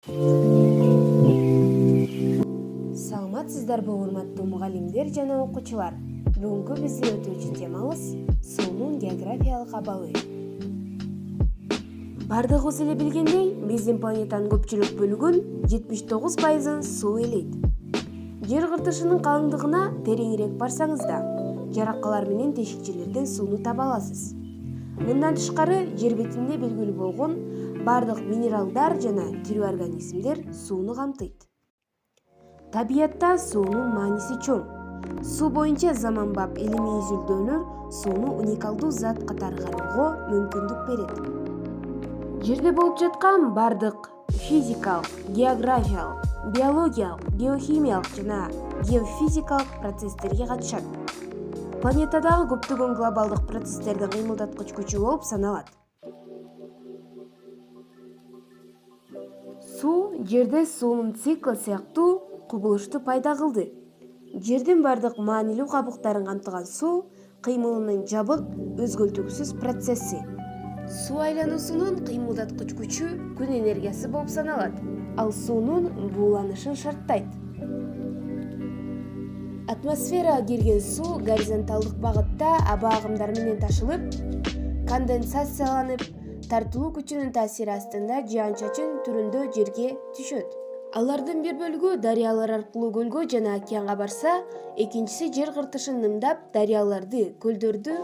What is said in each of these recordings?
Саламатсыздарбы урматтуу мугалимдер жана окуучулар. Бүгүнкү биздин өтүүчү темабыз суунун географиялык абалы. Бардыгыбыз эле билгендей, биздин планетанын көпчүлүк бөлүгүн 79% суу ээлейт. Жер кыртышынын калыңдыгына тереңирээк барсаңыз да, жаракалар менен тешикчелерден сууну таба аласыз. Мындан тышкары, жер бетинде белгилүү болгон бардык минералдар жана тирүү организмдер сууну камтыйт. Табиятта суунун мааниси чоң. Суу боюнча заманбап илимий изилдөөлөр сууну уникалдуу зат катары кароого мүмкүндүк берет. Жерде болуп жаткан бардык физикалык, географиялык, биологиялык, геохимиялык жана геофизикалык процесстерге катышат. Планетадагы көптөгөн глобалдык процесстердин кыймылдаткыч күчү болуп саналат. Суу жерде суунун циклы сыяктуу кубулушту пайда кылды. Жердин бардык маанилүү кабыктарын камтыган суу кыймылынын жабык, өзгөлтүүсүз процесси. Суу айлануусунун кыймылдаткыч күчү күн энергиясы болуп саналат. Ал суунун бууланышын шарттайт. Атмосферага кирген суу горизонталдык багытта аба агымдары менен ташылып, конденсацияланып, тартылуу күчүнүн таасири астында жаан-чачын түрүндө жерге түшөт. Алардын бир бөлүгү дарыялар аркылуу көлгө жана океанга барса, экинчиси жер кыртышын нымдап, дарыяларды, көлдөрдү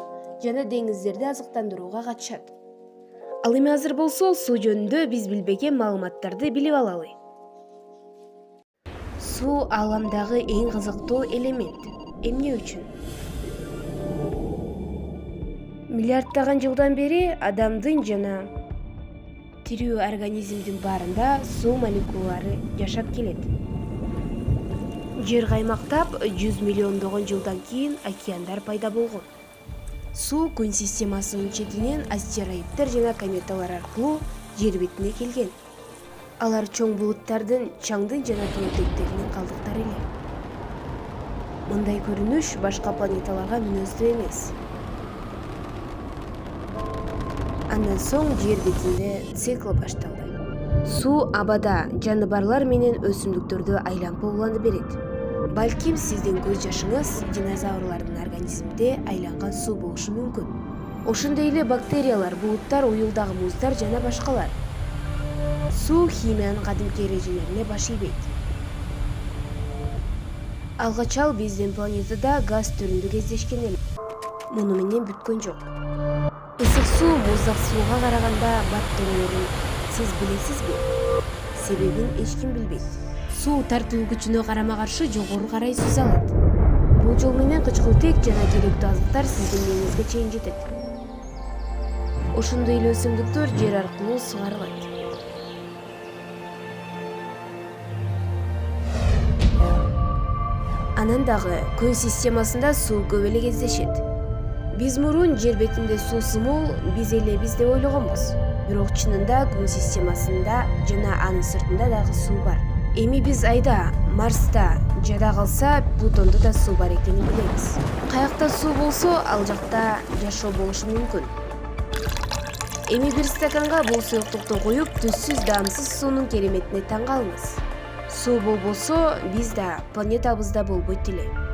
жана деңиздерди азыктандырууга катышат. Ал эми азыр болсо суу жөнүндө биз билбеген маалыматтарды билип алалы. Суу ааламдагы эң кызыктуу элемент. Эмне үчүн? Миллиарддаган жылдан бери адамдын жана тирүү организмдин баарында суу молекулалары жашап келет. Жер каймактап 100 миллиондогон жылдан кийин океандар пайда болгон. Суу күн системасынын четинен астероиддер жана кометалар аркылуу жер бетине келген. Алар чоң булуттардын, чаңдын жана тоо-этектеринин калдыктары эле. Мындай көрүнүш башка планеталарга мүнөздүү эмес. Андан соң жер бетинде цикл башталды. Суу абада жаныбарлар менен өсүмдүктөрдү айланып уланып берет. Балким сиздин көз жашыңыз динозаврлардын организминде айланган суу болушу мүмкүн. Ошондой эле бактериялар, булуттар, уюлдагы муздар жана башкалар. Суу химиянын кадимки эрежелерине баш ийбейт. Алгач ал биздин планетада газ түрүндө кездешкен эле. Муну менен бүткөн жок. Ысык суу муздак сууга караганда баттоолорун сиз билесизби? Себебин эч ким билбейт. Суу тартуу күчүнө карама-каршы жогору карай сүзө алат. Бул жол менен кычкылтек жана керектүү азыктар сиздин мээңизге чейин жетет. Ошондой эле өсүмдүктөр жер аркылуу сугарылат. Анан дагы күн системасында суу көп эле кездешет. Биз мурун жер бетинде суусумул биз элебиз деп ойлогонбуз. Бирок чынында күн системасында жана анын сыртында дагы суу бар. Эми биз Айда, Марста, жада калса Плутондо да суу бар экенин билебиз. Каякта суу болсо, ал жакта жашоо болушу мүмкүн. Эми бир стаканга бул суюктукту куюп, түссүз, даамсыз суунун кереметине таң калыңыз. Суу болбосо, биз да, планетабыз да болбойт эле.